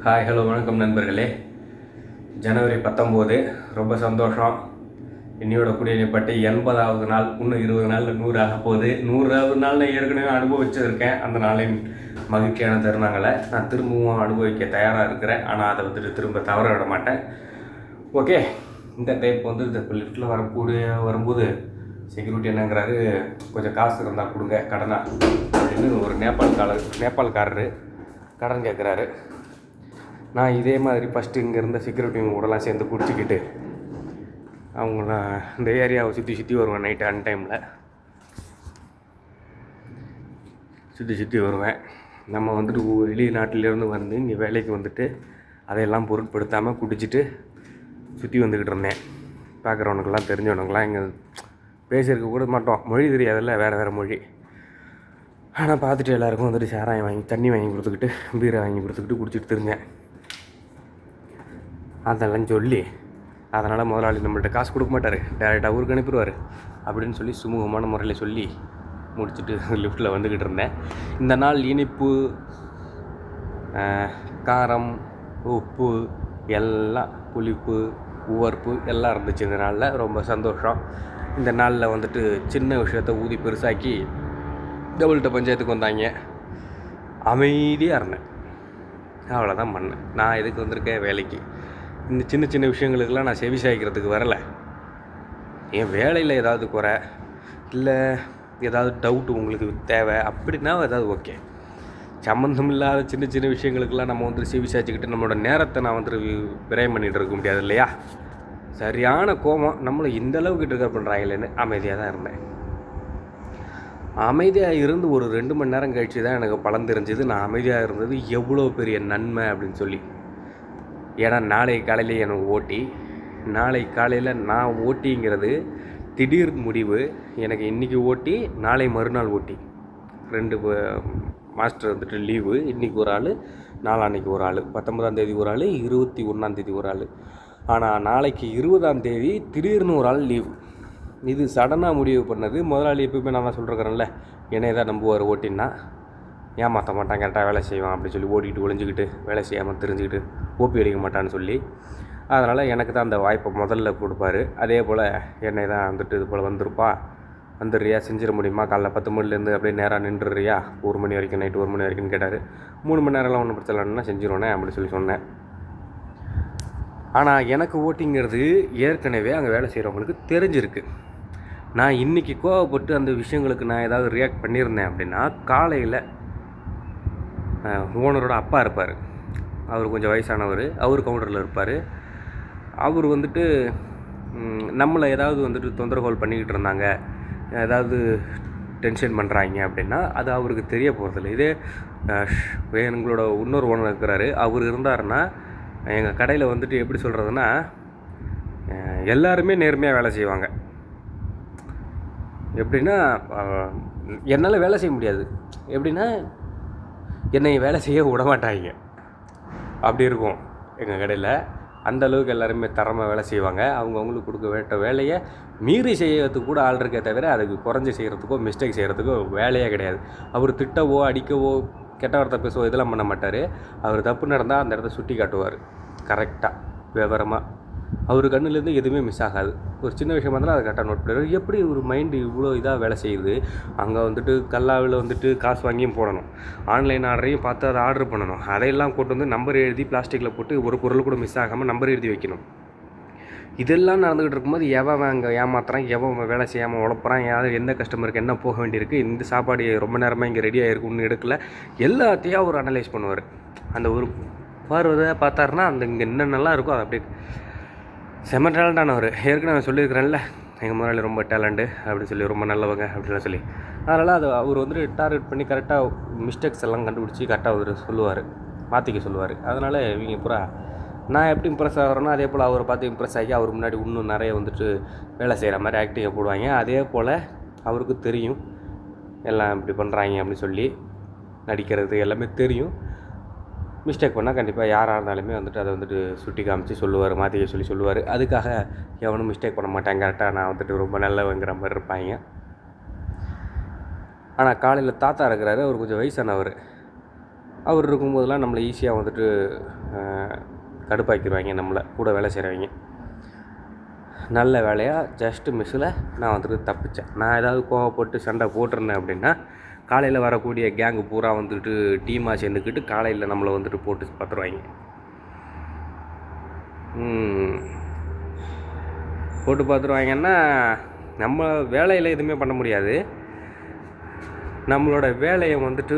Hi hello வணக்கம் நண்பர்களே. ஜனவரி 19 ரொம்ப சந்தோஷம். இன்னையோட குடியேறப்பட்டு 80வது நாள். இன்னும் 20 நாளில் 100 ஆக போகுது. 100வது நாள் நான் ஏற்கனவே அனுபவிச்சிருக்கேன். அந்த நாளின் மகிழ்ச்சியான தருணங்களை நான் திரும்பவும் அனுபவிக்க தயாராக இருக்கிறேன். ஆனால் அதை திரும்ப தவற விட மாட்டேன். ஓகே, இந்த டைப் இந்த லிஃப்ட்டில் வரும்போது செக்யூரிட்டி என்னங்கிறாரு, கொஞ்சம் காசு இருந்தால் கொடுங்க கடனா அப்படின்னு ஒரு நேபாள்காரரு கடன் கேட்குறாரு. நான் இதே மாதிரி ஃபஸ்ட்டு இங்கே இருந்த செக்யூரிட்டி கூடலாம் சேர்ந்து குடிச்சிக்கிட்டு அவங்கள இந்த ஏரியாவை சுற்றி வருவேன். நைட்டு அன்டைமில் சுற்றி வருவேன். நம்ம வெளிநாட்டிலேருந்து வந்து இங்கே வேலைக்கு அதையெல்லாம் பொருட்படுத்தாமல் குடிச்சிட்டு சுற்றி வந்துக்கிட்டு இருந்தேன். பார்க்குறவனுக்கெல்லாம் தெரிஞ்சவனுக்கெல்லாம் இங்கே பேசியிருக்க கூட மாட்டோம். மொழி தெரியாதில்ல, வேறு மொழி. ஆனால் பார்த்துட்டு எல்லாேருக்கும் சாராயம் வாங்கி தண்ணி வாங்கி கொடுத்துக்கிட்டு பீரை வாங்கி கொடுத்துக்கிட்டு குடிச்சிட்டு தெரிஞ்சேன். அதெல்லாம் சொல்லி அதனால் முதலாளி நம்மள்ட்ட காசு கொடுக்க மாட்டார், டேரெக்டாக ஊருக்கு அனுப்பிடுவார் அப்படின்னு சொல்லி சுமூகமான முறையில் சொல்லி முடிச்சுட்டு லிஃப்ட்டில் வந்துக்கிட்டு இருந்தேன். இந்த நாள் இனிப்பு, காரம், உப்பு எல்லாம், புளிப்பு, உவர்ப்பு எல்லாம் இருந்துச்சு. இந்த நாளில் ரொம்ப சந்தோஷம். இந்த நாளில் சின்ன விஷயத்தை ஊதி பெருசாக்கி டபுள்கிட்ட பஞ்சாயத்துக்கு வந்தாங்க. அமைதியாக இருந்தேன், அவ்வளோதான் பண்ணேன். நான் எதுக்கு வந்திருக்கேன்? வேலைக்கு. இந்த சின்ன விஷயங்களுக்கெல்லாம் நான் செவி சாய்க்கிறதுக்கு வரலை. என் வேலையில் ஏதாவது குறை இல்லை ஏதாவது டவுட்டு உங்களுக்கு தேவை அப்படின்னா ஏதாவது ஓகே. சம்மந்தம் இல்லாத சின்ன விஷயங்களுக்கெல்லாம் நம்ம செவி சாய்ச்சிக்கிட்டு நம்மளோட நேரத்தை நான் விரயம் பண்ணிகிட்டு இருக்க முடியாது இல்லையா? சரியான கோபம் நம்மளை இந்த அளவுக்கு ட்ரிகர் பண்ணுறாங்களேன்னு அமைதியாக தான் இருந்தேன். அமைதியாக இருந்து ஒரு 2 மணி நேரம் கழித்து தான் எனக்கு பலன் தெரிஞ்சது நான் அமைதியாக இருந்தது எவ்வளோ பெரிய நன்மை அப்படின்னு சொல்லி. ஏன்னா நாளை காலையில் எனக்கு ஓட்டி, நாளை காலையில் நான் ஓட்டிங்கிறது திடீர் முடிவு. எனக்கு இன்றைக்கி ஓட்டி, நாளை மறுநாள் ஓட்டி. 2 மாஸ்டர் லீவு. இன்றைக்கி ஒரு ஆள், நாளான்னைக்கு ஒரு ஆள், 19ஆம் தேதி ஒரு ஆள், 21ஆம் தேதி ஒரு ஆள். ஆனால் நாளைக்கு 20ஆம் தேதி திடீர்னு ஒரு ஆள் லீவு. இது சடனாக முடிவு பண்ணது. முதலாளி எப்பவுமே நான் தான் சொல்லிருக்கிறேன்ல, என்னை தான் நம்புவார். ஓட்டின்னா ஏமாற்ற மாட்டான், கரெக்டாக வேலை செய்வான் அப்படின்னு சொல்லி ஓடிக்கிட்டு ஒளிஞ்சிக்கிட்டு வேலை செய்யாமல் தெரிஞ்சுக்கிட்டு ஓப்பி அடிக்க மாட்டான்னு சொல்லி, அதனால் எனக்கு தான் அந்த வாய்ப்பை முதல்ல கொடுப்பாரு. அதே போல் என்னை தான் இது போல் வந்துடுறியா, செஞ்சிட முடியுமா, காலைல 10 மணிலேருந்து அப்படியே நேராக நின்றுறியா 1 மணி வரைக்கும், நைட்டு 1 மணி வரைக்கும்னு கேட்டார். 3 மணி நேரம்லாம் ஒன்றும் பிரச்சனை இல்லைன்னா செஞ்சிருவேனே அப்படின்னு சொல்லி சொன்னேன். ஆனால் எனக்கு ஓட்டிங்கிறது ஏற்கனவே அங்கே வேலை செய்கிறவங்களுக்கு தெரிஞ்சிருக்கு. நான் இன்றைக்கி கோவப்பட்டு அந்த விஷயங்களுக்கு நான் ஏதாவது ரியாக்ட் பண்ணியிருந்தேன் அப்படின்னா, காலையில் ஓனரோட அப்பா இருப்பார். அவர் கொஞ்சம் வயசானவர், அவர் கவுண்டரில் இருப்பார். அவர் நம்மளை ஏதாவது தொந்தரவுகள் பண்ணிக்கிட்டு இருந்தாங்க, ஏதாவது டென்ஷன் பண்ணுறாங்க அப்படின்னா அது அவருக்கு தெரிய போகிறதில்ல. இதே எங்களோட இன்னொரு ஓனர் இருக்கிறாரு. அவர் இருந்தாருன்னா எங்கள் கடையில் எப்படி சொல்கிறதுனா, எல்லாருமே நேர்மையாக வேலை செய்வாங்க. எப்படின்னா, என்னால் வேலை செய்ய முடியாது, எப்படின்னா என்னை வேலை செய்ய விட மாட்டாங்க, அப்படி இருக்கும் எங்கள் கடையில். அந்தளவுக்கு எல்லாருமே தரமாக வேலை செய்வாங்க. அவங்களுக்கு கொடுக்க வேண்ட வேலையை மீறி செய்யறதுக்கு கூட ஆள் இருக்கே தவிர அதுக்கு குறைஞ்சி செய்கிறதுக்கோ மிஸ்டேக் செய்கிறதுக்கோ வேலையே கிடையாது. அவர் திட்டவோ அடிக்கவோ கெட்ட வார்த்தை பேசவோ இதெல்லாம் பண்ண மாட்டார். அவர் தப்பு நடந்தால் அந்த இடத்த சுட்டி காட்டுவார் கரெக்டாக, விவரமாக. அவர் கண்ணுலேருந்து எதுவுமே மிஸ் ஆகாது. ஒரு சின்ன விஷயமா இருந்தாலும் அதை கரெக்டாக நோட் பண்ணுவார். எப்படி ஒரு மைண்டு இவ்வளோ இதாக வேலை செய்யுது? அங்கே கல்லாவில் காசு வாங்கியும் போடணும், ஆன்லைன் ஆர்டரையும் பார்த்து அதை ஆர்டர் பண்ணணும், அதையெல்லாம் கொண்டு நம்பர் எழுதி பிளாஸ்டிக்கில் போட்டு ஒரு பொருள் கூட மிஸ் ஆகாமல் நம்பர் எழுதி வைக்கணும். இதெல்லாம் நடந்துக்கிட்டு இருக்கும்போது எவன் அங்கே ஏமாத்துறான், எவன் வேலை செய்யாமல் உழப்புறான், யாரும் எந்த கஸ்டமருக்கு என்ன போக வேண்டியிருக்கு, இந்த சாப்பாடு ரொம்ப நேரமாக இங்கே ரெடி ஆகிருக்கு ஒன்றும் எடுக்கல, எல்லாத்தையும் அவர் அனலைஸ் பண்ணுவார். அந்த ஒரு பார்வதை பார்த்தாருன்னா அந்த இங்கே என்னென்னலாம் இருக்கோ அதை அப்படியே செம்ம டேலண்டானவர். ஏற்கனவே சொல்லியிருக்கிறேன்ல, எங்கள் முதலாளி ரொம்ப டேலண்ட்டு அப்படின்னு சொல்லி, ரொம்ப நல்லவங்க அப்படின்லாம் சொல்லி. அதனால் அது அவர் டார்கெட் பண்ணி கரெக்டாக மிஸ்டேக்ஸ் எல்லாம் கண்டுபிடிச்சி கரெக்டாக சொல்லுவார், மாற்றிக்க சொல்லுவார். அதனால் இவங்க பூரா நான் எப்படி இம்ப்ரெஸ் ஆகிறேனோ அதே போல் அவரை பார்த்து இம்ப்ரெஸ் ஆகி அவர் முன்னாடி இன்னும் நிறைய வேலை செய்கிற மாதிரி ஆக்டிங்கை போடுவாங்க. அதே போல் அவருக்கு தெரியும் எல்லாம் இப்படி பண்ணுறாங்க அப்படின்னு சொல்லி, நடிக்கிறது எல்லாமே தெரியும். மிஸ்டேக் பண்ணால் கண்டிப்பாக யாராக இருந்தாலுமே அதை சுட்டி காமிச்சு சொல்லுவார், மாற்றிக்க சொல்லி சொல்லுவார். அதுக்காக எவனும் மிஸ்டேக் பண்ண மாட்டாங்க, கரெக்டாக நான் ரொம்ப நல்லவங்கிற மாதிரி இருப்பாங்க. ஆனால் காலையில் தாத்தா இருக்கிறாரு, அவர் கொஞ்சம் வயசானவர். அவர் இருக்கும்போதெல்லாம் நம்மளை ஈஸியாக வந்துட்டு கடுப்பாக்கிடுவாங்க, நம்மளை கூட வேலை செய்கிறவங்க. நல்ல வேலையாக ஜஸ்ட்டு மிஸ்ஸில் நான் வந்துட்டு தப்பித்தேன். நான் ஏதாவது கோவப்பட்டு சண்டை போட்டிருந்தேன் அப்படின்னா காலையில் வரக்கூடிய கேங்கு பூரா வந்துட்டு டீமாக சேர்ந்துக்கிட்டு காலையில் நம்மளை வந்துட்டு போட்டு பார்த்துருவாங்க. போட்டு பார்த்துருவாங்கன்னா நம்ம வேலையில் எதுவுமே பண்ண முடியாது. நம்மளோட வேலையை வந்துட்டு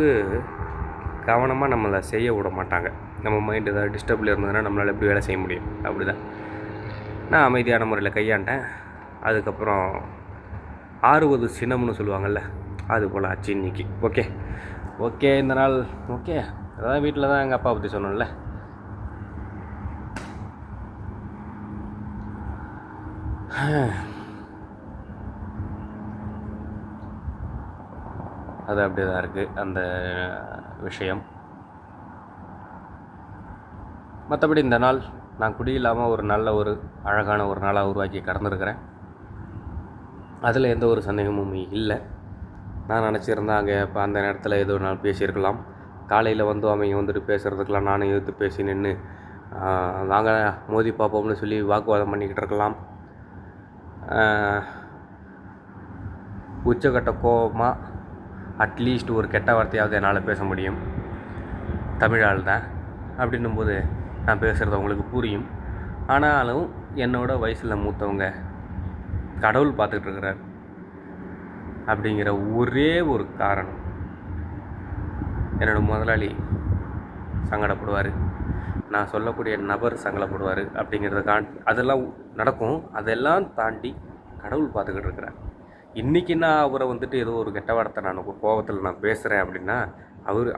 கவனமாக நம்மளை செய்ய விட மாட்டாங்க. நம்ம மைண்டு ஏதாவது டிஸ்டர்பில் இருந்ததுன்னா நம்மளால் எப்படி வேலை செய்ய முடியும்? அப்படி தான் நான் அமைதியான முறையில் கையாண்டேன். அதுக்கப்புறம் ஆறுவது சினம்னு சொல்லுவாங்கள்ல, அது போல் ஆச்சு இன்னைக்கு. ஓகே இந்த நாள் ஓகே. அதான் வீட்டில் தான் எங்கள் அப்பா பற்றி சொன்னோம்ல. அது அப்படியே தான் இருக்குது அந்த விஷயம். மற்றபடி இந்த நாள் நான் குடியில்லாமல் ஒரு நல்ல ஒரு அழகான ஒரு நாளாக உருவாக்கி கடந்துருக்கிறேன். அதில் எந்த ஒரு சந்தேகமும் இல்லை. நான் நினச்சிருந்தேன் அங்கே இப்போ அந்த நேரத்தில் ஏதோ நாள் பேசியிருக்கலாம். காலையில் வந்து அவங்க வந்துட்டு பேசுகிறதுக்கெலாம் நானும் எதிர்த்து பேசி நின்று வாங்க மோதி பார்ப்போம்னு சொல்லி வாக்குவாதம் பண்ணிக்கிட்டு இருக்கலாம். உச்சக்கட்ட கோபமாக அட்லீஸ்ட் ஒரு கெட்ட வார்த்தையாவது என்னால் பேச முடியும். தமிழால் தான் அப்படின்னும்போது நான் பேசுகிறது அவங்களுக்கு புரியும். ஆனாலும் என்னோட வயசில் மூத்தவங்க கடவுள் பார்த்துட்ருக்கிறார் அப்படிங்கிற ஒரே ஒரு காரணம். என்னோடய முதலாளி சங்கடப்படுவார், நான் சொல்லக்கூடிய நபர் சங்கடப்படுவார் அப்படிங்கிறத அதெல்லாம் நடக்கும். அதெல்லாம் தாண்டி கடவுள் பார்த்துக்கிட்டு இருக்கிறார். இன்றைக்கி நான் அவரை வந்துட்டு ஏதோ ஒரு கெட்ட வார்த்தை நான் கோபத்தில் நான் பேசுகிறேன் அப்படின்னா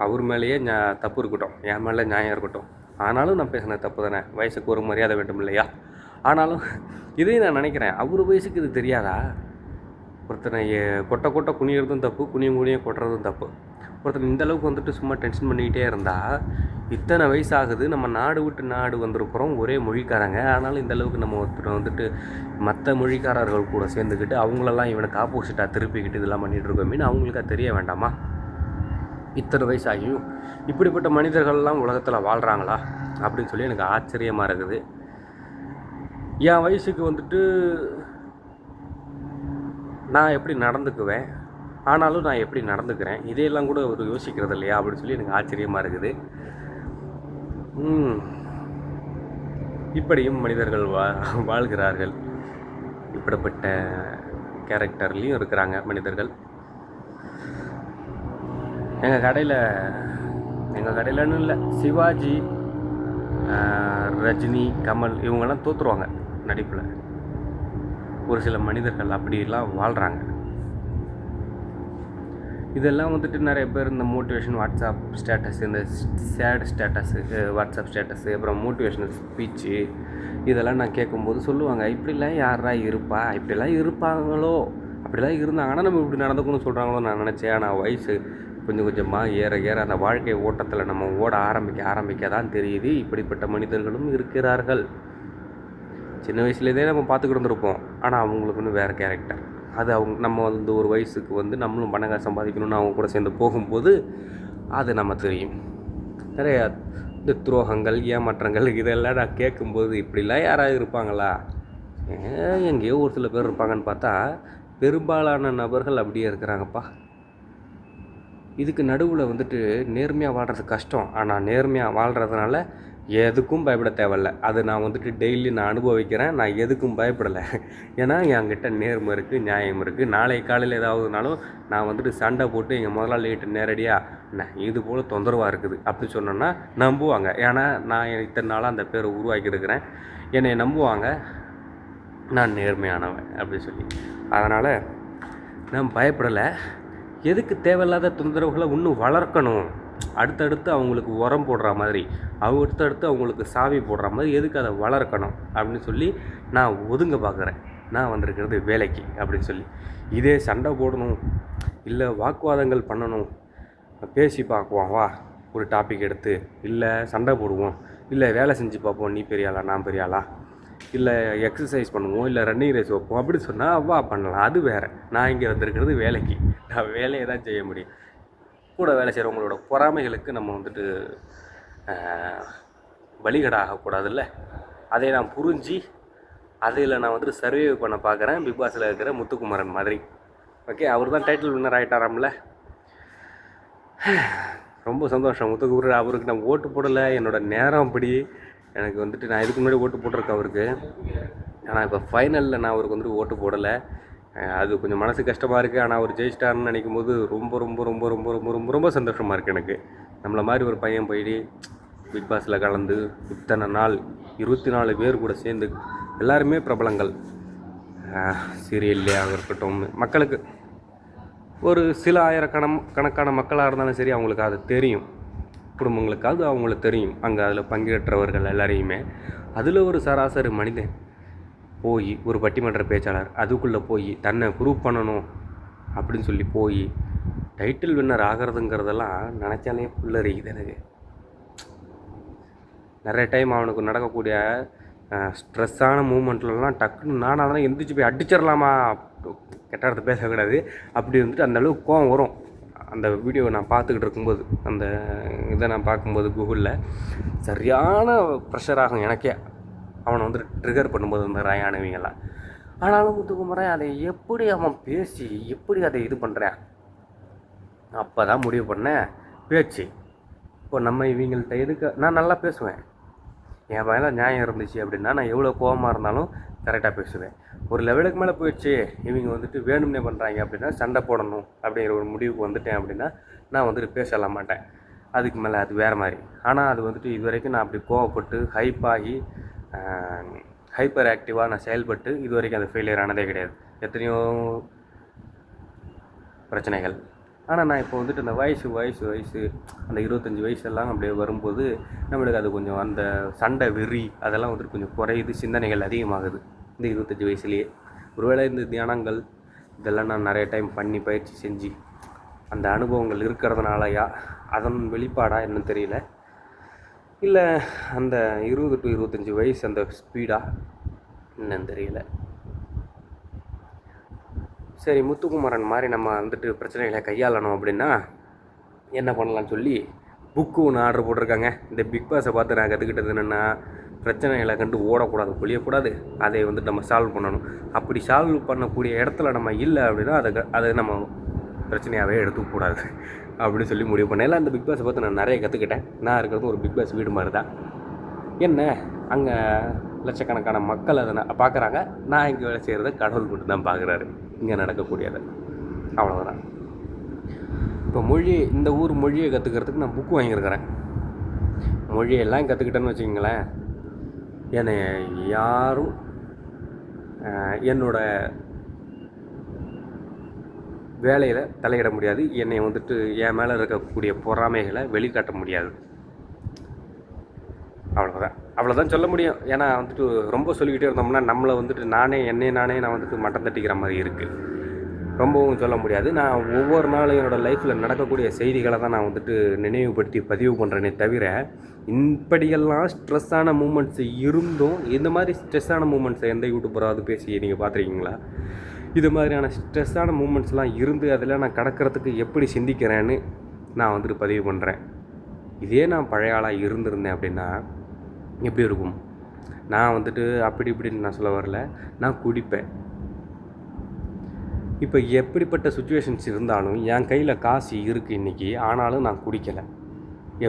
அவர் மேலேயே தப்பு இருக்கட்டும், என் மேலே நியாயம் இருக்கட்டும். ஆனாலும் நான் பேசினது தப்பு தானே, வயசுக்கு ஒரு மரியாதை வேண்டும் இல்லையா? ஆனாலும் இதையும் நான் நினைக்கிறேன், அவர் வயசுக்கு இது தெரியாதா? ஒருத்தனை கொட்டை குனிகிறதும் தப்பு, குனிய கொட்டுறதும் தப்பு. ஒருத்தர் இந்தளவுக்கு வந்துட்டு சும்மா டென்ஷன் பண்ணிக்கிட்டே இருந்தால், இத்தனை வயசு ஆகுது, நம்ம நாடு விட்டு நாடு வந்திருக்கிறோம், ஒரே மொழிக்காரங்க. ஆனாலும் இந்தளவுக்கு நம்ம ஒருத்தர் வந்துட்டு மற்ற மொழிக்காரர்கள் கூட சேர்ந்துக்கிட்டு அவங்களெல்லாம் இவனுக்கு ஆப்போசிட்டாக திருப்பிக்கிட்டு இதெல்லாம் பண்ணிகிட்டு இருக்கோமேனு அவங்களுக்கா தெரிய வேண்டாமா? இத்தனை வயசாகியும் இப்படிப்பட்ட மனிதர்கள்லாம் உலகத்தில் வாழ்கிறாங்களா அப்படின்னு சொல்லி எனக்கு ஆச்சரியமாக இருக்குது. என் வயசுக்கு வந்துட்டு நான் எப்படி நடந்துக்குவேன், ஆனாலும் நான் எப்படி நடந்துக்கிறேன், இதையெல்லாம் கூட ஒரு யோசிக்கிறது இல்லையா அப்படின்னு சொல்லி எனக்கு ஆச்சரியமாக இருக்குது. இப்படியும் மனிதர்கள் வாழ்கிறார்கள். இப்படிப்பட்ட கேரக்டர்லேயும் இருக்கிறாங்க மனிதர்கள். எங்கள் கடையிலன்னு இல்லை, சிவாஜி, ரஜினி, கமல் இவங்கெல்லாம் தோற்றுருவாங்க நடிப்பில். ஒரு சில மனிதர்கள் அப்படிலாம் வாழ்கிறாங்க. இதெல்லாம் வந்துட்டு நிறைய பேர் இந்த மோட்டிவேஷன் வாட்ஸ்அப் ஸ்டேட்டஸ், இந்த சேட் ஸ்டேட்டஸு வாட்ஸ்அப் ஸ்டேட்டஸு, அப்புறம் மோட்டிவேஷனல் ஸ்பீச்சு இதெல்லாம் நான் கேட்கும்போது சொல்லுவாங்க, இப்படிலாம் யாரா இருப்பா, இப்படிலாம் இருப்பாங்களோ, அப்படிலாம் இருந்தாங்கன்னா நம்ம இப்படி நடந்துக்கணும்னு சொல்கிறாங்களோ நான் நினச்சேன். ஆனால் வயசு கொஞ்சம் கொஞ்சமாக ஏற அந்த வாழ்க்கை ஓட்டத்தில் நம்ம ஓட ஆரம்பிக்க தான் தெரியுது இப்படிப்பட்ட மனிதர்களும் இருக்கிறார்கள். சின்ன வயசுலேருந்தே நம்ம பார்த்துக்கிட்டு இருந்திருப்போம், ஆனால் அவங்களுக்குன்னு வேறு கேரக்டர். அது நம்ம வந்து ஒரு வயசுக்கு வந்து நம்மளும் பணக்கார சம்பாதிக்கணும்னு அவங்க கூட சேர்ந்து போகும்போது அது நம்ம தெரியும். நிறையா இந்த துரோகங்கள், ஏமாற்றங்கள் இதெல்லாம் நான் கேட்கும்போது இப்படிலாம் யாராவது இருப்பாங்களா? எங்கேயோ ஒரு சில பேர் இருப்பாங்கன்னு பார்த்தா பெரும்பாலான நபர்கள் அப்படியே இருக்கிறாங்கப்பா. இதுக்கு நடுவில் வந்துட்டு நேர்மையாக வாழ்கிறது கஷ்டம். ஆனால் நேர்மையாக வாழ்கிறதுனால எதுக்கும் பயப்பட தேவையில்லை. அது நான் வந்துட்டு டெய்லி நான் அனுபவிக்கிறேன். நான் எதுக்கும் பயப்படலை. ஏன்னா என்கிட்ட நேர்மை இருக்குது, நியாயம் இருக்குது. நாளை காலையில் ஏதாவதுனாலும் நான் வந்துட்டு சண்டை போட்டு எங்கள் முதலாளிகிட்ட நேரடியாக இது போல் தொந்தரவாக இருக்குது அப்படி சொன்னோன்னா நம்புவாங்க. ஏன்னா நான் இத்தனை நாளாக அந்த பேரை உருவாக்கியிருக்கிறேன். என்னை நம்புவாங்க, நான் நேர்மையானவன் அப்படி சொல்லி. அதனால் நான் பயப்படலை. எதுக்கு தேவையில்லாத தொந்தரவுகளை இன்னும் வளர்க்கணும்? அடுத்தடுத்து அவங்களுக்கு உரம் போடுற மாதிரி, அடுத்தடுத்து அவங்களுக்கு சாவி போடுற மாதிரி எதுக்கு அதை வளர்க்கணும் அப்படின்னு சொல்லி நான் ஒதுங்க பார்க்குறேன். நான் வந்திருக்கிறது வேலைக்கு அப்படின்னு சொல்லி. இதே சண்டை போடணும், இல்லை வாக்குவாதங்கள் பண்ணணும், பேசி பார்க்குவோம் வா ஒரு டாபிக் எடுத்து, இல்லை சண்டை போடுவோம், இல்லை வேலை செஞ்சு பார்ப்போம், நீ பெரியாளா நான் பெரியாளா, இல்லை எக்ஸசைஸ் பண்ணுவோம், இல்லை ரன்னிங் ரேஸ் வைப்போம் அப்படி சொன்னால் வா பண்ணலாம். அது வேறு. நான் இங்கே வந்திருக்கிறது வேலைக்கு. நான் வேலையை தான் செய்ய முடியும். கூட வேலை செய்கிறவங்களோட பொறாமைகளுக்கு நம்ம வந்துட்டு வழிகட ஆகக்கூடாதுல்ல. அதை நான் புரிஞ்சு அதில் நான் வந்துட்டு சர்வே பண்ண பார்க்குறேன். பிக் பாஸில் இருக்கிற முத்துக்குமரன் மாதிரி. ஓகே, அவர் தான் டைட்டில் வின்னர் ஆகிட்டாராம்ல. ரொம்ப சந்தோஷம். முத்துக்குமரன் அவருக்கு நான் ஓட்டு போடலை, என்னோடய நேரம் அப்படி. எனக்கு வந்துட்டு நான் இதுக்கு முன்னாடி ஓட்டு போட்டிருக்கேன் அவருக்கு. ஆனால் இப்போ ஃபைனலில் நான் அவருக்கு வந்துட்டு ஓட்டு போடலை. அது கொஞ்சம் மனசு கஷ்டமாக இருக்குது. ஆனால் அவர் ஜெயிச்சிட்டாருன்னு நினைக்கும் போது ரொம்ப ரொம்ப ரொம்ப ரொம்ப ரொம்ப ரொம்ப ரொம்ப சந்தோஷமாக இருக்குது எனக்கு. நம்மளை மாதிரி ஒரு பையன் போயிட்டு பிக் பாஸில் கலந்து இத்தனை நாள் 24 பேர் கூட சேர்ந்து, எல்லாருமே பிரபலங்கள், சீரியல்லையாக இருக்கட்டும், மக்களுக்கு ஒரு சில ஆயிரக்கணக்கான மக்களாக இருந்தாலும் சரி, அவங்களுக்கு அது தெரியும். குடும்பங்களுக்காவது அவங்களுக்கு தெரியும் அங்கே அதில் பங்கேற்றவர்கள் எல்லாரையுமே. அதில் ஒரு சராசரி மனிதன் போய் ஒரு பட்டிமன்ற பேச்சாளர் அதுக்குள்ளே போய் தன்னை ப்ரூவ் பண்ணணும் அப்படின்னு சொல்லி போய் டைட்டில் வின்னர் ஆகிறதுங்கிறதெல்லாம் நினச்சாலே புல்லரிக்குது எனக்கு. நிறைய டைம் அவனுக்கு நடக்கக்கூடிய ஸ்ட்ரெஸ்ஸான மூமெண்ட்லலாம் டக்குன்னு நான் அதெல்லாம் எந்திரிச்சு போய் அடிச்சிடலாமா, கெட்டாரத்தை பேசக்கூடாது, அப்படி வந்துட்டு அந்தளவுக்கு கோவம் வரும். அந்த வீடியோவை நான் பார்த்துக்கிட்டு இருக்கும்போது, அந்த இதை நான் பார்க்கும்போது கூகுளில் சரியான ப்ரெஷர் ஆகும் எனக்கே, அவனை வந்துட்டு ட்ரிகர் பண்ணும்போது அந்த ராயானவங்களாம். ஆனாலும் முத்துக்குமரன் அதை எப்படி அவன் பேசி எப்படி அதை இது பண்ணுறேன், அப்போ தான் முடிவு பண்ணேன் பேச்சு. இப்போ நம்ம இவங்கள்ட்ட எதுக்கு, நான் நல்லா பேசுவேன், என் மேலே நியாயம் இருந்துச்சு அப்படின்னா நான் எவ்வளோ கோபமாக இருந்தாலும் கரெக்டாக பேசுவேன். ஒரு லெவலுக்கு மேலே போயிடுச்சு, இவங்க வந்துட்டு வேணும்னே பண்ணுறாங்க அப்படின்னா சண்டை போடணும் அப்படிங்கிற ஒரு முடிவுக்கு வந்துட்டேன் அப்படின்னா நான் வந்துட்டு பேசலாம் மாட்டேன். அதுக்கு மேலே அது வேறு மாதிரி. ஆனால் அது வந்துட்டு இது வரைக்கும் நான் அப்படி கோவப்பட்டு ஹைப்பாகி ஹைப்பர் ஆக்டிவாக நான் செயல்பட்டு இது வரைக்கும் அது ஃபெயிலியர் ஆனதே கிடையாது. எத்தனையோ பிரச்சனைகள். ஆனால் நான் இப்போ வந்துட்டு அந்த வயசு அந்த 25 வயசெல்லாம் அப்படியே வரும்போது நம்மளுக்கு அது கொஞ்சம் அந்த சண்டை வெறி அதெல்லாம் வந்துட்டு கொஞ்சம் குறையுது, சிந்தனைகள் அதிகமாகுது இந்த 25 வயசுலேயே. ஒருவேளை இந்த தியானங்கள் இதெல்லாம் நான் நிறைய டைம் பண்ணி பயிற்சி செஞ்சு அந்த அனுபவங்கள் இருக்கிறதுனாலயா, அதன் வெளிப்பாடாக என்னன்னு தெரியல, இல்லை அந்த 20 to 25 வயசு அந்த ஸ்பீடாக என்னன்னு தெரியல. சரி, முத்துக்குமரன் மாதிரி நம்ம வந்துட்டு பிரச்சனைகளை கையாளணும் அப்படின்னா என்ன பண்ணலான்னு சொல்லி புக்கு ஒன்று ஆர்டர் போட்டிருக்காங்க. இந்த பிக் பாஸை பார்த்து நான் கற்றுக்கிட்டது என்னென்னா, பிரச்சனைகளை கண்டு ஓடக்கூடாது, பொழியக்கூடாது, அதை வந்துட்டு நம்ம சால்வ் பண்ணணும். அப்படி சால்வ் பண்ணக்கூடிய இடத்துல நம்ம இல்லை அப்படின்னா அதை நம்ம பிரச்சனையாகவே எடுத்துக்கூடாது அப்படின்னு சொல்லி முடிவு பண்ணேன். எல்லாம் இந்த பிக் பாஸை பார்த்து நான் நிறைய கற்றுக்கிட்டேன். நான் இருக்கிறது ஒரு பிக் பாஸ் வீடு மாதிரி தான். என்ன அங்கே லட்சக்கணக்கான மக்கள் அதை பார்க்குறாங்க, நான் இங்கே வேலை செய்கிறத கடவுள் மட்டும் தான் பார்க்குறாரு இங்கே நடக்கக்கூடியதை. அவ்வளோதான். இப்போ இந்த ஊர் மொழியை கற்றுக்கிறதுக்கு நான் புக்கு வாங்கியிருக்கிறேன். மொழியெல்லாம் கற்றுக்கிட்டேன்னு வச்சுக்கிங்களேன், என்னை யாரும் என்னோட வேலையில் தலையிட முடியாது, என்னை வந்துட்டு என் மேலே இருக்கக்கூடிய பொறாமைகளை வெளிக்காட்ட முடியாது. அவ்வளோதான் சொல்ல முடியும். ஏன்னா வந்துட்டு ரொம்ப சொல்லிக்கிட்டே இருந்தோம்னா நம்மளை வந்துட்டு நான் வந்துட்டு மட்டம் தட்டிக்கிற மாதிரி இருக்குது. ரொம்பவும் சொல்ல முடியாது. நான் ஒவ்வொரு நாளும் என்னோடய லைஃப்பில் நடக்கக்கூடிய செய்திகளை தான் நான் வந்துட்டு நினைவுபடுத்தி பதிவு பண்ணுறேனே தவிர, இப்படியெல்லாம் ஸ்ட்ரெஸ்ஸான மூமெண்ட்ஸ் இருந்தும், இந்த மாதிரி ஸ்ட்ரெஸ்ஸான மூமெண்ட்ஸை எந்த யூடியூபராவது பேசி நீங்கள் பார்த்துருக்கீங்களா? இது மாதிரியான ஸ்ட்ரெஸ்ஸான மூமெண்ட்ஸ்லாம் இருந்து அதில் நான் கடக்கிறதுக்கு எப்படி சிந்திக்கிறேன்னு நான் வந்துட்டு பதிவு பண்ணுறேன். இதே நான் பழைய ஆளாக இருந்திருந்தேன் அப்படின்னா எப்படி இருக்கும்? நான் வந்துட்டு அப்படி இப்படின்னு நான் சொல்ல வரல, நான் குடிப்பேன். இப்போ எப்படிப்பட்ட சுச்சுவேஷன்ஸ் இருந்தாலும் என் கையில் காசு இருக்குது இன்றைக்கி, ஆனாலும் நான் குடிக்கலை.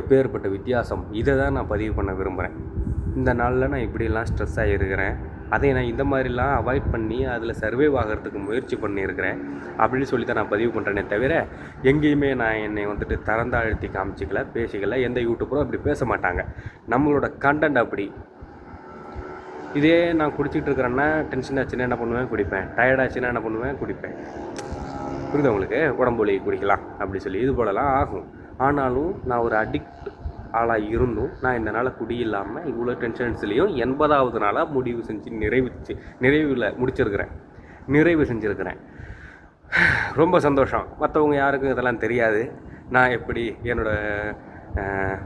எப்பேற்பட்ட வித்தியாசம்! இதை தான் நான் பதிவு பண்ண விரும்புகிறேன். இந்த நாளில் நான் இப்படிலாம் ஸ்ட்ரெஸ்ஸாக இருக்கிறேன், அதை நான் இந்த மாதிரிலாம் அவாய்ட் பண்ணி அதில் சர்வைவ் ஆகிறதுக்கு முயற்சி பண்ணியிருக்கிறேன் அப்படின்னு சொல்லி தான் நான் பதிவு பண்ணுறேனே தவிர, எங்கேயுமே நான் என்னை வந்துட்டு தரந்தாழ்த்தி காமிச்சிக்கல, பேசிக்கல. எந்த யூடியூபரும் அப்படி பேச மாட்டாங்க. நம்மளோட கண்டென்ட் அப்படி. இதே நான் குடிச்சிட்டு இருக்கிறேன்னா, டென்ஷன் ஆச்சுன்னா என்ன பண்ணுவேன்? குடிப்பேன். டயர்டாச்சுன்னா என்ன பண்ணுவேன்? குடிப்பேன். புரியுது உங்களுக்கு? உடம்பு வலி குடிக்கலாம் அப்படி சொல்லி இது போலலாம் ஆகும். ஆனாலும் நான் ஒரு அடிக்ட் ஆளாக இருந்தும் நான் இந்த நாளை குடி இல்லாமல் இவ்வளோ டென்ஷன்ஸ்லேயும் 80வது நாளாக முடிவு செஞ்சு நிறைவு செஞ்சுருக்கிறேன். ரொம்ப சந்தோஷம். மற்றவங்க யாருக்கும் இதெல்லாம் தெரியாது. நான் எப்படி என்னோடய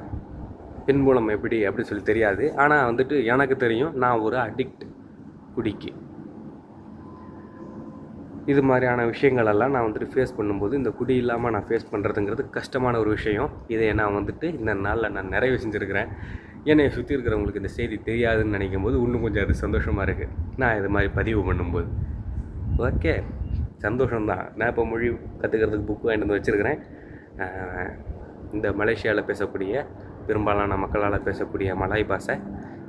பின்புலம் எப்படி அப்படி சொல்லி தெரியாது. ஆனால் வந்துட்டு எனக்கு தெரியும், நான் ஒரு அடிக்ட் குடிக்கு. இது மாதிரியான விஷயங்களெல்லாம் நான் வந்துட்டு ஃபேஸ் பண்ணும்போது இந்த குடி இல்லாமல் நான் ஃபேஸ் பண்ணுறதுங்கிறது கஷ்டமான ஒரு விஷயம். இதை நான் வந்துட்டு இந்த நாளில் நான் நிறைவு செஞ்சுருக்கிறேன். என்னை சுற்றி இருக்கிறவங்களுக்கு இந்த செய்தி தெரியாதுன்னு நினைக்கும்போது இன்னும் கொஞ்சம் அது சந்தோஷமாக இருக்குது நான் இது மாதிரி பதிவு பண்ணும்போது. ஓகே, சந்தோஷம்தான். நான் இப்போ மொழி கற்றுக்கிறதுக்கு புக்கு வாங்கிட்டு வந்து வச்சுருக்கிறேன். இந்த மலேசியாவில் பேசக்கூடிய பெரும்பாலான மக்களால் பேசக்கூடிய மலாய் பாஷை,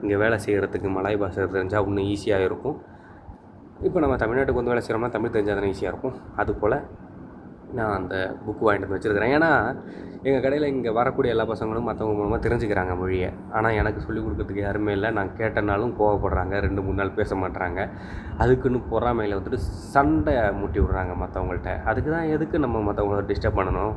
இங்கே வேலை செய்கிறதுக்கு மலாய் பாஷை தெரிஞ்சால் இன்னும் ஈஸியாக இருக்கும். இப்போ நம்ம தமிழ்நாட்டுக்கு வந்து வேலை செய்கிறோம்னா தமிழ் தெரிஞ்சால் தானே ஈஸியாக இருக்கும். அதுபோல் நான் அந்த புக்கு வாங்கிட்டு வந்து வச்சுருக்கிறேன். ஏன்னா எங்கள் கடையில் இங்கே வரக்கூடிய எல்லா பசங்களும் மற்றவங்க மூலமாக தெரிஞ்சுக்கிறாங்க மொழியை. ஆனால் எனக்கு சொல்லிக் கொடுக்கறதுக்கு யாருமே இல்லை. நான் கேட்டனாலும் கோவப்படுறாங்க, 2-3 நாள் பேச மாட்டுறாங்க. அதுக்குன்னு பொறாமையில் வந்துட்டு சண்டை மூட்டி விட்றாங்க மற்றவங்கள்ட்ட. அதுக்கு தான் எதுக்கு நம்ம மற்றவங்கள டிஸ்டர்ப் பண்ணணும்?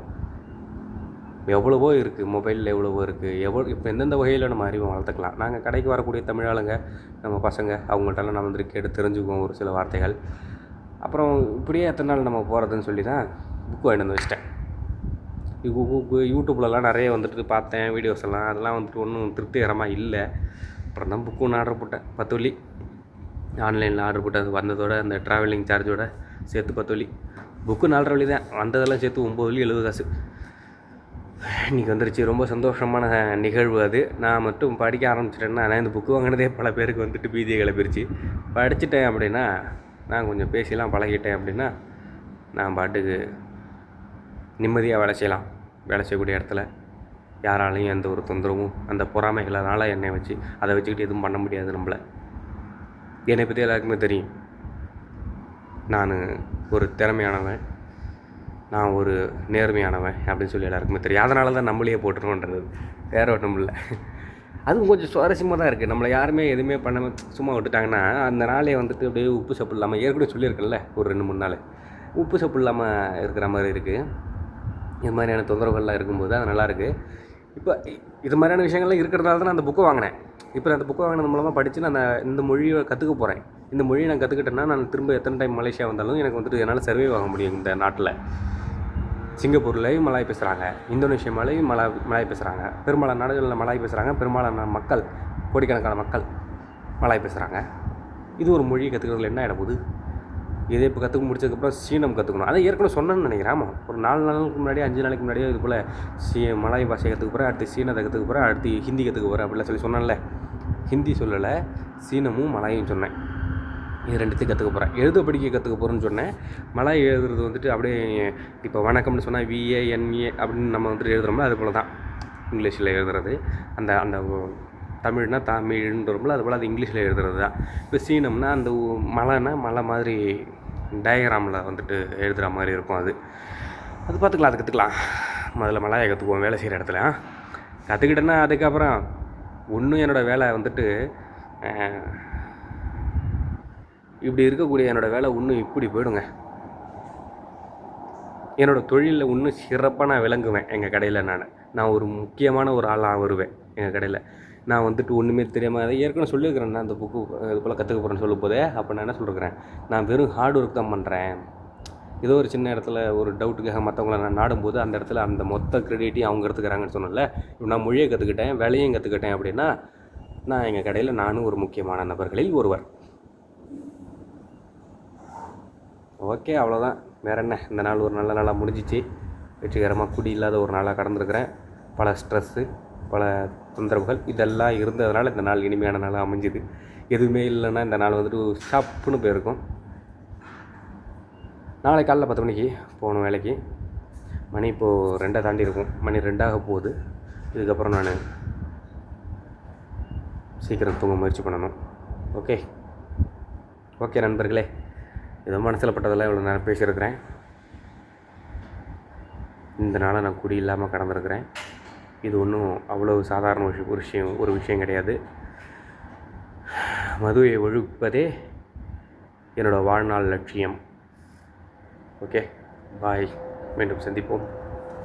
எவ்வளவோ இருக்குது, மொபைலில் எவ்வளவோ இருக்குது. இப்போ எந்தெந்த வகையில் நம்ம அறிவை வளர்த்துக்கலாம். நாங்கள் கடைக்கு வரக்கூடிய தமிழ் ஆளுங்க, நம்ம பசங்க, அவங்கள்ட்டலாம் நான் வந்துட்டு கேட்டு தெரிஞ்சுக்குவோம் ஒரு சில வார்த்தைகள். அப்புறம் இப்படியே எத்தனை நாள் நம்ம போகிறதுன்னு சொல்லி தான் புக்கு வாங்கிட்டு வந்து வச்சிட்டேன். யூடியூப்லலாம் நிறைய வந்துட்டு பார்த்தேன் வீடியோஸ் எல்லாம். அதெல்லாம் வந்துட்டு ஒன்றும் திருப்திகரமாக இல்லை. அப்புறம் தான் புக்கு ஒன்று ஆர்டர் போட்டேன். 10 வழி ஆன்லைனில் ஆர்டர் போட்டு அது வந்ததோட அந்த ட்ராவலிங் சார்ஜோட சேர்த்து 10 வழி. புக்கு 4.5 வழி தான், வந்ததெல்லாம் சேர்த்து 9 வழி 70 காசு இன்றைக்கி வந்துருச்சு. ரொம்ப சந்தோஷமான நிகழ்வு அது. நான் மட்டும் படிக்க ஆரம்பிச்சிட்டேன்னா, நான் இந்த புக்கு வாங்கினதே பல பேருக்கு வந்துட்டு பீதியை கிளப்பிருச்சு. படிச்சுட்டேன் அப்படின்னா, நான் கொஞ்சம் பேசிலாம் பழகிட்டேன் அப்படின்னா, நான் பாட்டுக்கு நிம்மதியாக வேலை செய்யலாம். வேலை செய்யக்கூடிய இடத்துல யாராலையும் எந்த ஒரு தொந்தரவும், அந்த பொறாமைகளால் என்னை வச்சு அதை வச்சுக்கிட்டு எதுவும் பண்ண முடியாது நம்மளை. என்னை பற்றி எல்லாருக்குமே தெரியும். நான் ஒரு திறமையானவன், நான் ஒரு நேர்மையானவன் அப்படின்னு சொல்லி எல்லாருக்குமே தெரியும். அதனால தான் நம்மளையே போட்டுருவோன்றது, வேறு ஒன்றும் இல்லை. அதுவும் கொஞ்சம் சுவாரஸ்யமாக தான் இருக்குது. நம்மளை யாருமே எதுவுமே பண்ணாமல் சும்மா விட்டுட்டாங்கன்னா, அந்த நாளே வந்துட்டு அப்படியே உப்பு சப்பு இல்லாமல், ஏற்கனவே சொல்லியிருக்கேன்ல ஒரு 2-3 நாள் உப்பு சப்பு இல்லாமல் இருக்கிற மாதிரி இருக்குது. இது மாதிரியான தொந்தரவுகள்லாம் இருக்கும்போது அது நல்லாயிருக்கு. இப்போ இது மாதிரியான விஷயங்கள்லாம் இருக்கிறதுனால தான் நான் அந்த புக்கை வாங்கினேன். இப்போ நான் அந்த புக்கை வாங்கினது மூலமாக படித்து நான் இந்த மொழியை கற்றுக்க போகிறேன். இந்த மொழியை நான் கற்றுக்கிட்டேன்னா நான் திரும்ப எத்தனை டைம் மலேசியா வந்தாலும் எனக்கு வந்துட்டு என்னால் சர்வே ஆக முடியும். இந்த நாட்டில் சிங்கப்பூர்லேயும் மலாய் பேசுகிறாங்க, இந்தோனேஷியாவிலையும் மலாய் பேசுகிறாங்க, பெரும்பாலான நாடுகளில் மலாய் பேசுகிறாங்க. பெரும்பாலான மக்கள், கோடிக்கணக்கான மக்கள் மலாய் பேசுகிறாங்க. இது ஒரு மொழியை கற்றுக்கிறதுல என்ன ஆகிட போகுது? இதே இப்போ கற்றுக்க முடிச்சதுக்கப்புறம் சீனம் கற்றுக்கணும். அதை ஏற்கனவே சொன்னேன்னு நினைக்கிறேன். ஆமாம், ஒரு 4 நாளுக்கு முன்னாடி 5 நாளைக்கு முன்னாடியே இது போல் மலாய் பாஷையை கற்றுக்க போகிறேன், அடுத்து சீனத்தை கற்றுக்க போகிறேன், அடுத்து ஹிந்தி கற்றுக்க போகிறேன் அப்படிலாம் சொல்லி சொன்னேன்ல. ஹிந்தி சொல்லலை, சீனமும் மலாயும் சொன்னேன். இது 2த்தையும் கற்றுக்க போகிறேன். எழுத படிக்க கற்றுக்க போகிறேன்னு சொன்னேன். மலாய் எழுதுறது வந்துட்டு அப்படியே இப்போ வணக்கம்னு சொன்னால் VANA அப்படின்னு நம்ம வந்துட்டு எழுதுகிறோம்ல, அது போல் தான் இங்கிலீஷில் எழுதுறது. அந்த அந்த தமிழ்னா தமிழ்ன்றோம்ல, அது போல் அது இங்கிலீஷில் எழுதுறது தான். இப்போ சீனம்னா அந்த மலைன்னா மலை மாதிரி டயக்ராமில் வந்துட்டு எழுதுகிற மாதிரி இருக்கும். அது பார்த்துக்கலாம், அது கற்றுக்கலாம். முதல்ல மலாயை கற்றுக்குவோம் வேலை செய்கிற இடத்துல. கற்றுக்கிட்டேன்னா அதுக்கப்புறம் இன்னும் என்னோடய வேலை வந்துட்டு இப்படி இருக்கக்கூடிய என்னோடய வேலை இன்னும் இப்படி போயிடுங்க. என்னோடய தொழிலில் இன்னும் சிறப்பாக நான் விளங்குவேன். எங்கள் கடையில் நான் ஒரு முக்கியமான ஒரு ஆளாக வருவேன். எங்கள் கடையில் நான் வந்துட்டு ஒன்றுமே தெரியாமல், அதை ஏற்கனவே சொல்லியிருக்கிறேன். நான் அந்த புக்கு இது போல் கற்றுக்க போகிறேன்னு சொல்லும் போதே அப்போ நான் என்ன சொல்லியிருக்கிறேன், நான் வெறும் ஹார்ட் ஒர்க் தான் பண்ணுறேன். ஏதோ ஒரு சின்ன இடத்துல ஒரு டவுட்டுக்காக மற்றவங்கள நான் நாடும்போது அந்த இடத்துல அந்த மொத்த கிரெடிட்டையும் அவங்க எடுத்துக்கிறாங்கன்னு சொன்னல. இப்போ நான் மொழியை கற்றுக்கிட்டேன், வேலையும் கற்றுக்கிட்டேன் அப்படின்னா நான் எங்கள் கடையில் நானும் ஒரு முக்கியமான நபர்களில் ஒருவர். ஓகே, அவ்வளோதான். வேறு என்ன, இந்த நாள் ஒரு நல்ல நாளாக முடிஞ்சிச்சு. வெற்றிகரமாக குடி இல்லாத ஒரு நாளாக கடந்துருக்கிறேன். பல ஸ்ட்ரெஸ்ஸு, பல தொந்தரவுகள் இதெல்லாம் இருந்ததுனால இந்த நாள் இனிமையான நாளாக அமைஞ்சுது. எதுவுமே இல்லைன்னா இந்த நாள் வந்துட்டு சப்புன்னு போயிருக்கும். நாளை காலைல 10 மணிக்கு போகணும் வேலைக்கு. மணி இப்போது 2 தாண்டி இருக்கும். மணி 2 ஆக போகுது. இதுக்கப்புறம் நான் சீக்கிரம் தூங்க முயற்சி பண்ணணும். ஓகே நண்பர்களே, ஏதோ மனசில் பட்டதெல்லாம் இவ்வளோ நேரம் பேசியிருக்கிறேன். இந்த நாளை நான் குடி இல்லாமல் கடந்திருக்கிறேன். இது ஒன்றும் அவ்வளோ சாதாரண ஒரு விஷயம் கிடையாது. மதுவை ஒழிப்பதே என்னோடய வாழ்நாள் லட்சியம். ஓகே, பாய். மீண்டும் சந்திப்போம்.